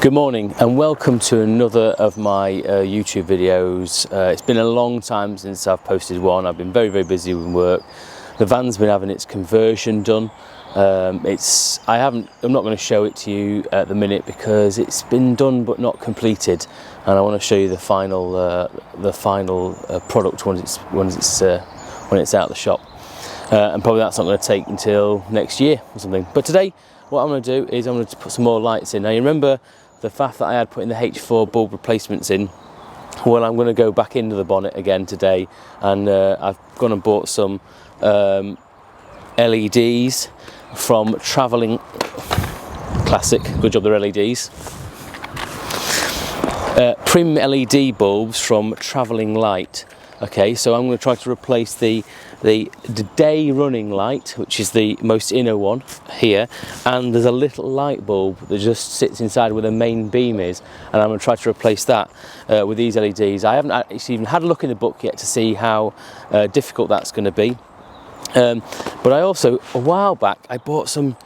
Good morning and welcome to another of my YouTube videos. It's been a long time since I've posted one. I've been very busy with work. The van's been having its conversion done. I'm not going to show it to you at the minute because it's been done but not completed, and I want to show you the final product when it's out of the shop. And probably that's not going to take until next year or something. But today, what I'm going to do is I'm going to put some more lights in. Now you remember the faff that I had putting the H4 bulb replacements in. Well, I'm going to go back into the bonnet again today, and I've gone and bought some LEDs from Travelin Classic. Good job, they're LEDs. Prim LED bulbs from Travelin Lite. Okay, so I'm going to try to replace the day running light, which is the most inner one here, and there's a little light bulb that just sits inside where the main beam is, and I'm going to try to replace that with these LEDs. I haven't actually even had a look in the book yet to see how difficult that's going to be, but I also, a while back, I bought some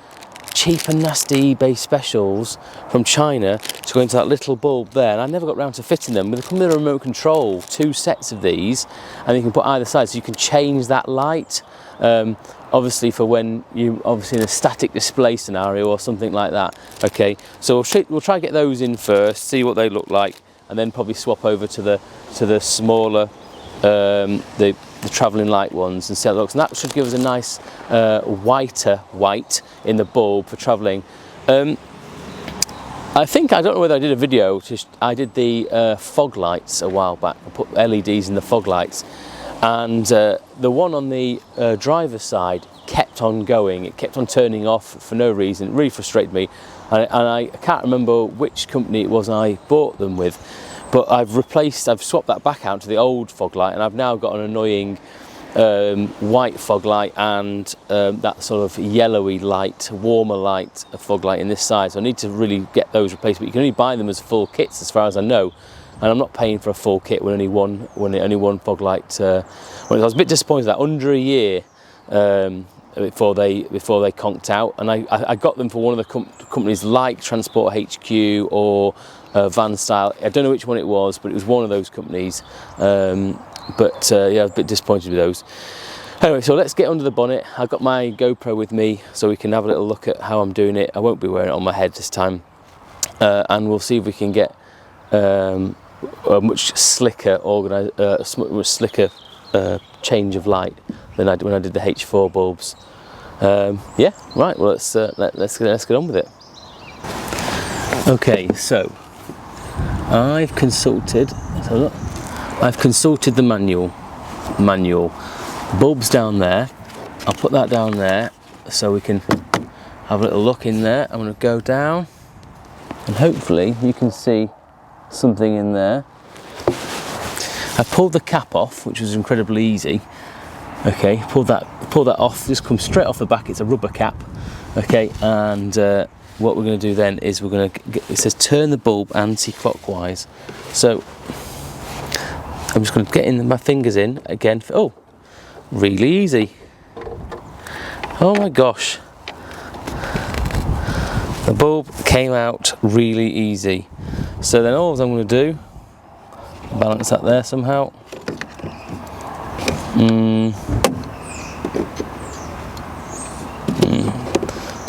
cheap and nasty eBay specials from China to go into that little bulb there, and I never got round to fitting them. But they come with a remote control, 2 sets of these, and you can put either side, so you can change that light, obviously for when you in a static display scenario or something like that. Okay, so we'll try to get those in first, see what they look like, and then probably swap over to the smaller the Travelin Lite ones and see how it looks, and that should give us a nice whiter white in the bulb for travelling. I don't know whether I did a video, I did the fog lights a while back. I put LEDs in the fog lights, and the one on the driver's side kept on going. It kept on turning off for no reason. It really frustrated me, and I can't remember which company it was I bought them with. But I've swapped that back out to the old fog light, and I've now got an annoying white fog light and that sort of yellowy light, warmer light fog light in this side. So I need to really get those replaced, but you can only buy them as full kits as far as I know, and I'm not paying for a full kit when only one fog light. I was a bit disappointed that under a year before they conked out, and I got them for one of the companies like Transport HQ or Van Style. I don't know which one it was, but it was one of those companies. Yeah, I was a bit disappointed with those. Anyway, so let's get under the bonnet. I've got my GoPro with me so we can have a little look at how I'm doing it. I won't be wearing it on my head this time, and we'll see if we can get a much slicker change of light than when I did the H4 bulbs. Yeah, right. Well, let's get on with it. Okay, so I've consulted the manual. Bulb's down there. I'll put that down there so we can have a little look in there. I'm going to go down, and hopefully you can see something in there. I pulled the cap off, which was incredibly easy. Okay, pull that off. Just comes straight off the back. It's a rubber cap. Okay, and what we're going to do then is we're going to it says turn the bulb anti-clockwise. So I'm just going to get my fingers in again. Oh, really easy. Oh my gosh. The bulb came out really easy. So then all I'm going to do, balance that there somehow.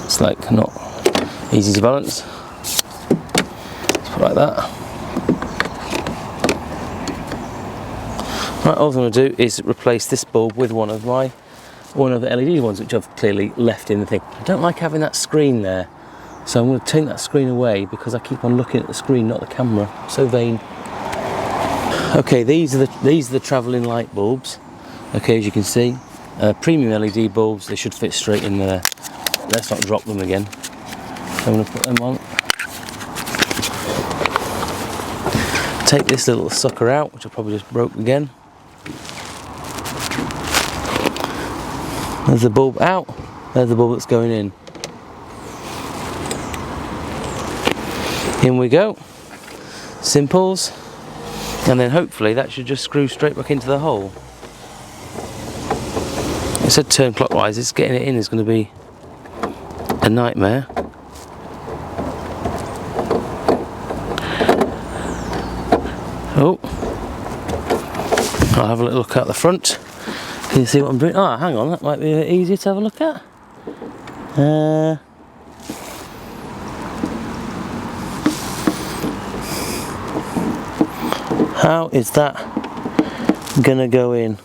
It's like not easy to balance. Let's put it like that. Right, all I'm going to do is replace this bulb with one of the LED ones, which I've clearly left in the thing. I don't like having that screen there, so I'm going to take that screen away because I keep on looking at the screen, not the camera. I'm so vain. Okay, these are the Travelin Lite bulbs. Okay, as you can see, premium LED bulbs. They should fit straight in there. Let's not drop them again. I'm going to put them on. Take this little sucker out, which I probably just broke again. There's the bulb out. There's the bulb that's going in. In we go. Simples. And then hopefully that should just screw straight back into the hole. It said turn clockwise. It's getting it in is going to be a nightmare. Oh, I'll have a little look out the front. Can you see what I'm doing? Oh, hang on, that might be a bit easier to have a look at. How is that gonna go in?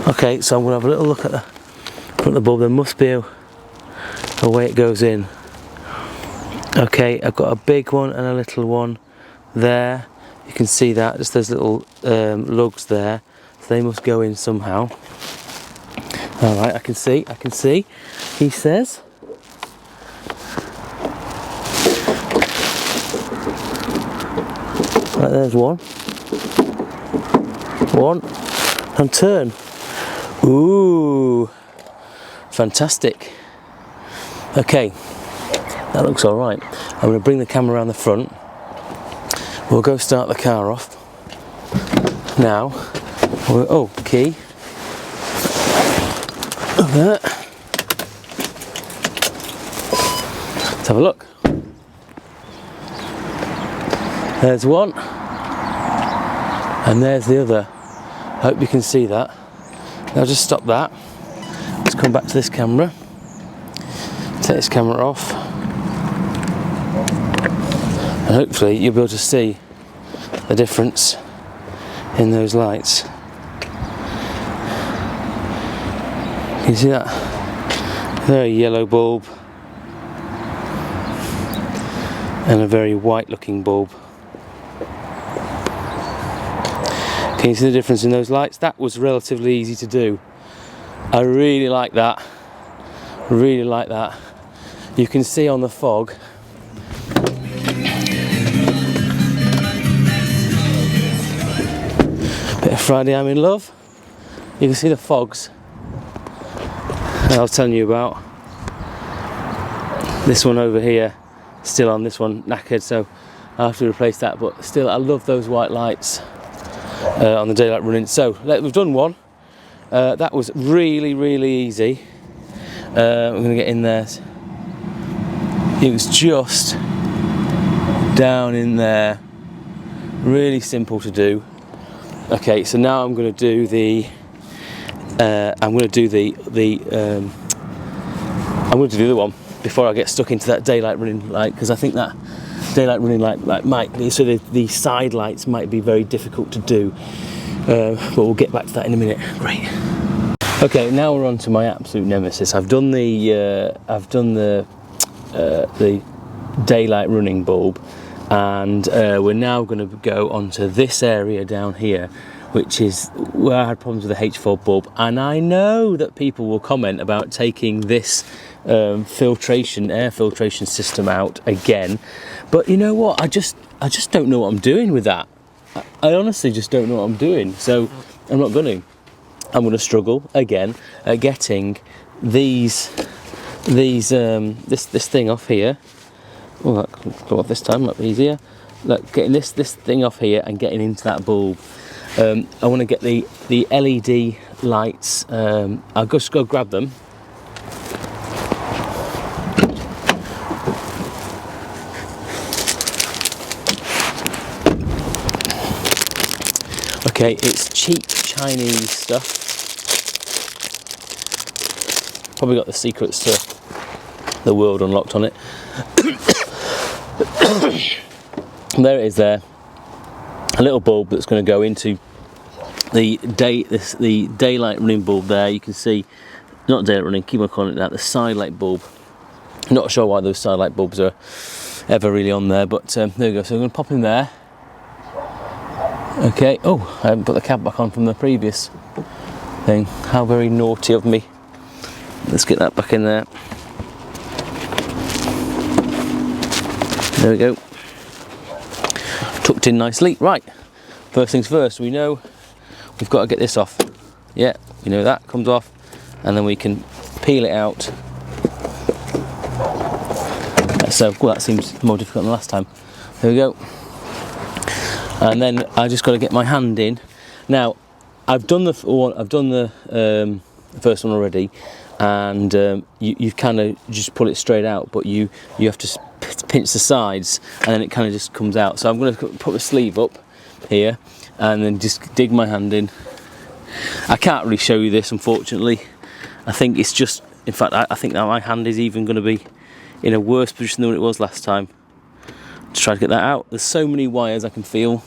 Okay, so I'm gonna have a little look at the front of the bulb. There must be a way it goes in. Okay, I've got a big one and a little one there. You can see that, just those little lugs there. So they must go in somehow. Alright, I can see, he says. Right, there's one. One, and turn. Ooh, fantastic. Okay, that looks alright. I'm going to bring the camera around the front. We'll go start the car off. Now, oh, key. Look at that. Let's have a look. There's one. And there's the other. I hope you can see that. Now just stop that. Let's come back to this camera. Take this camera off. And hopefully you'll be able to see the difference in those lights. Can you see that? Very yellow bulb and a very white looking bulb. Can you see the difference in those lights? That was relatively easy to do. I really like that. Really like that. You can see on the fog. Bit of Friday I'm in Love. You can see the fogs that I was telling you about. This one over here, still on, this one knackered, so I have to replace that, but still I love those white lights on the daylight running. So we've done one. That was really easy. I'm going to get in there. It was just down in there, really simple to do. Okay, so now I'm going to do the other one before I get stuck into that daylight running light, because I think that daylight running light might, so the side lights might be very difficult to do, but we'll get back to that in a minute. Great. Okay, now we're on to my absolute nemesis. I've done the daylight running bulb, and we're now going to go onto this area down here, which is where I had problems with the H4 bulb. And I know that people will comment about taking this air filtration system out again, but you know what, I just don't know what I'm doing with that. I honestly just don't know what I'm doing, so I'm not going to struggle again at getting this thing off here. Oh, that can go off this time, might be easier. Look, getting this thing off here and getting into that bulb. I want to get the LED lights. I'll just go grab them. Okay, it's cheap Chinese stuff. Probably got the secrets to the world unlocked on it. There it is there. A little bulb that's going to go into the daylight running bulb there. You can see, not daylight running, keep on calling it that, the sidelight bulb. Not sure why those sidelight bulbs are ever really on there, but there we go. So I'm going to pop in there. Okay, oh, I haven't put the cap back on from the previous thing. How very naughty of me. Let's get that back in there. There we go. Tucked in nicely. Right, first things first, we know we've got to get this off. Yeah, we know that comes off, and then we can peel it out. So, well, that seems more difficult than last time. There we go. And then I just got to get my hand in. Now, I've done the the first one already, and you've kind of just pull it straight out, but you have to pinch the sides, and then it kind of just comes out. So I'm going to put the sleeve up here, and then just dig my hand in. I can't really show you this, unfortunately. I think it's just, in fact, I think that my hand is even going to be in a worse position than it was last time to try to get that out. There's so many wires I can feel.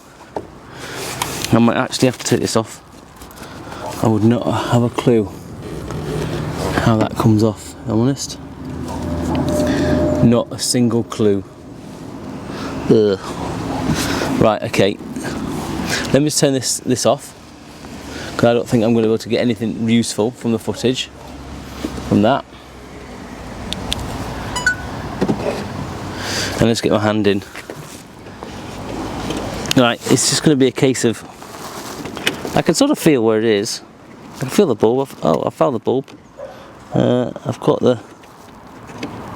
I might actually have to take this off. I would not have a clue how that comes off, if I'm honest. Not a single clue. Ugh. Right, okay. Let me just turn this off, because I don't think I'm going to be able to get anything useful from the footage from that. And let's get my hand in. Right, it's just going to be a case of, I can sort of feel where it is. I can feel the bulb. I found the bulb. I've got the,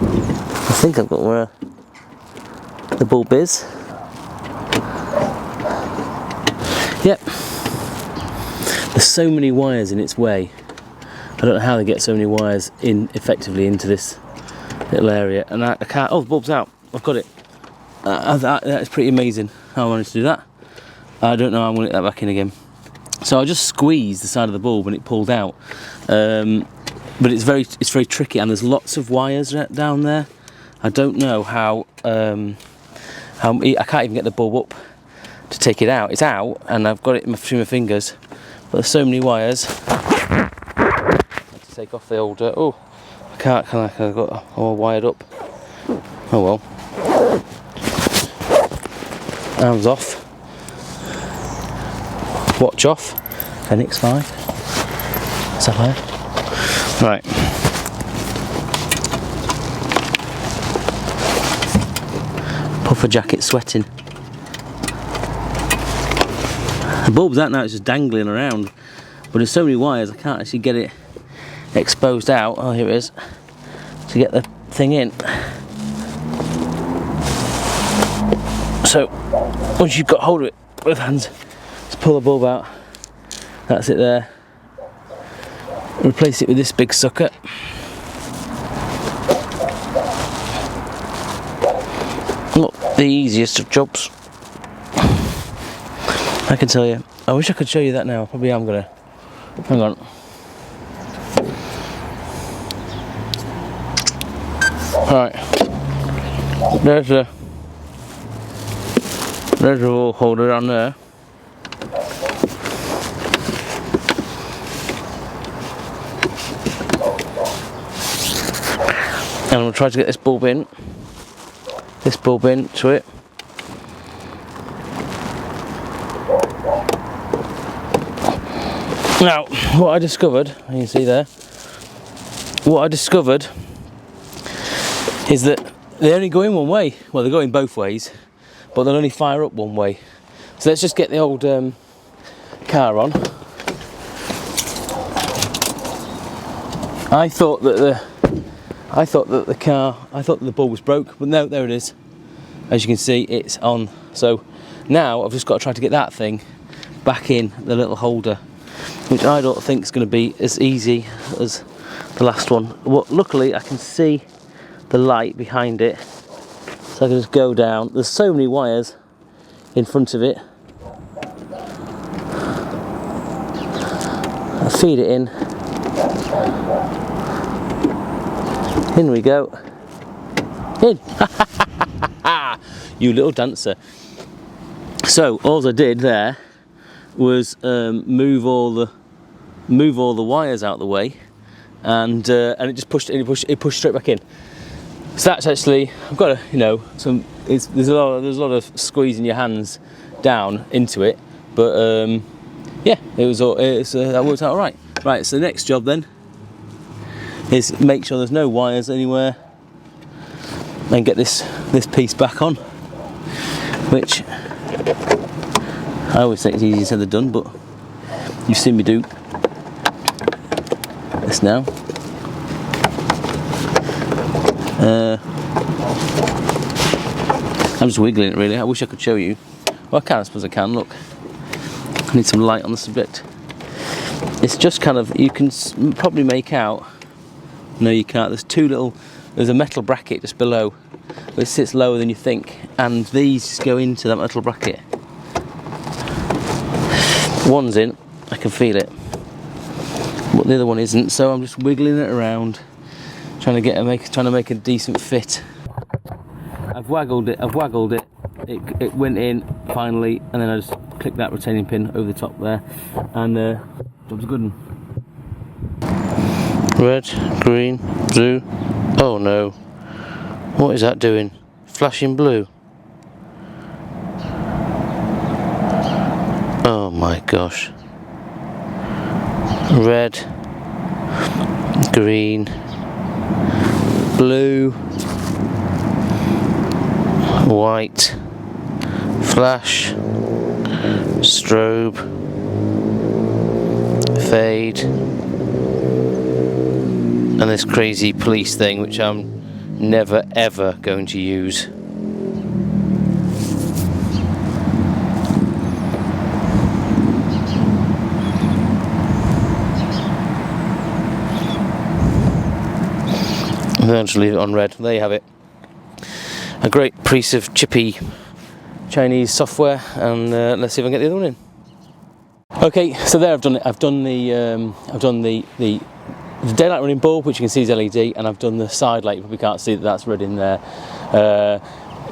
I think I've got where the bulb is. Yep. There's so many wires in its way. I don't know how they get so many wires in effectively into this little area. And I can't, oh, the bulb's out. I've got it. That is pretty amazing how I managed to do that. I don't know how I'm going to get that back in again. So I just squeezed the side of the bulb and it pulled out. But it's very tricky, and there's lots of wires down there. I don't know how I can't even get the bulb up to take it out. It's out, and I've got it between my fingers, but there's so many wires. I have to take off the old. Oh, I can't. Can I? I've got all wired up. Oh well. Arms off. Watch off. NX5. Sapphire. Right. Puffer jacket sweating. The bulb's out now, it's just dangling around. But there's so many wires, I can't actually get it exposed out. Oh, here it is. To get the thing in. So, once you've got hold of it with hands, just pull the bulb out. That's it there. Replace it with this big sucker. Not the easiest of jobs, I can tell you. I wish I could show you that now. Probably am gonna. Hang on. Alright. There's a wall holder on there. And I'm going to try to get this bulb into it. Now, what I discovered, you can see there, is that they only go in one way. Well, they go in both ways, but they'll only fire up one way. So let's just get the old car on. I thought that the bulb was broke, but no, there it is. As you can see, it's on. So now I've just got to try to get that thing back in the little holder, which I don't think is going to be as easy as the last one. Well, luckily I can see the light behind it, so I can just go down. There's so many wires in front of it. I'll feed it in. In we go. In! You little dancer. So all I did there was move all the wires out of the way, and it just pushed straight back in. So that's actually, I've got to, there's a lot of squeezing your hands down into it, but yeah, that worked out all right. Right, so the next job then is make sure there's no wires anywhere and get this piece back on, which I always think it's easier said than done, but you've seen me do this now. I'm just wiggling it really. I wish I could show you. Well, I suppose I can, look. I need some light on the subject. it's just kind of, you can probably make out, no you can't, there's a metal bracket just below, but it sits lower than you think, and these go into that metal bracket. One's in, I can feel it, but the other one isn't, so I'm just wiggling it around, trying to make a decent fit. I've waggled it, it went in finally, and then I just clicked that retaining pin over the top there, and job's a good one. Red, green, blue. Oh no, what is that doing? Flashing blue. Oh my gosh. Red, green, blue, white, flash, strobe, fade, and this crazy police thing which I'm never ever going to use. And then just leave it on red. There you have it. A great piece of chippy Chinese software, and let's see if I can get the other one in. Okay, so there I've done it. I've done the daylight running bulb, which you can see is LED, and I've done the side light. You probably can't see that that's red in there.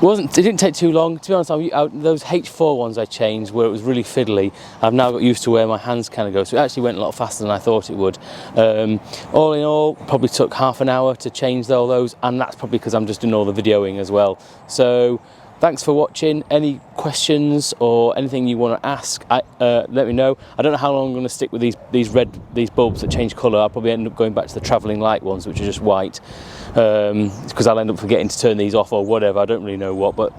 It didn't take too long. To be honest, those H4 ones I changed where it was really fiddly. I've now got used to where my hands kind of go, so it actually went a lot faster than I thought it would. All in all, probably took half an hour to change all those, and that's probably because I'm just doing all the videoing as well. So thanks for watching. Any questions or anything you want to ask, let me know. I don't know how long I'm going to stick with these bulbs that change colour. I'll probably end up going back to the Travelin Lite ones, which are just white, because I'll end up forgetting to turn these off or whatever. I don't really know what, but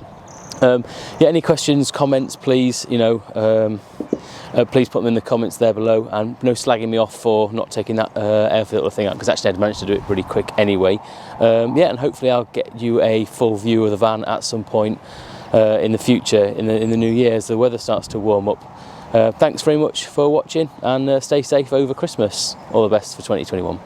yeah, any questions, comments, please, please put them in the comments there below, and no slagging me off for not taking that air filter thing out, because actually I'd managed to do it pretty quick anyway. Yeah, and hopefully I'll get you a full view of the van at some point in the future, in the new year, as the weather starts to warm up. Thanks very much for watching, and stay safe over Christmas. All the best for 2021.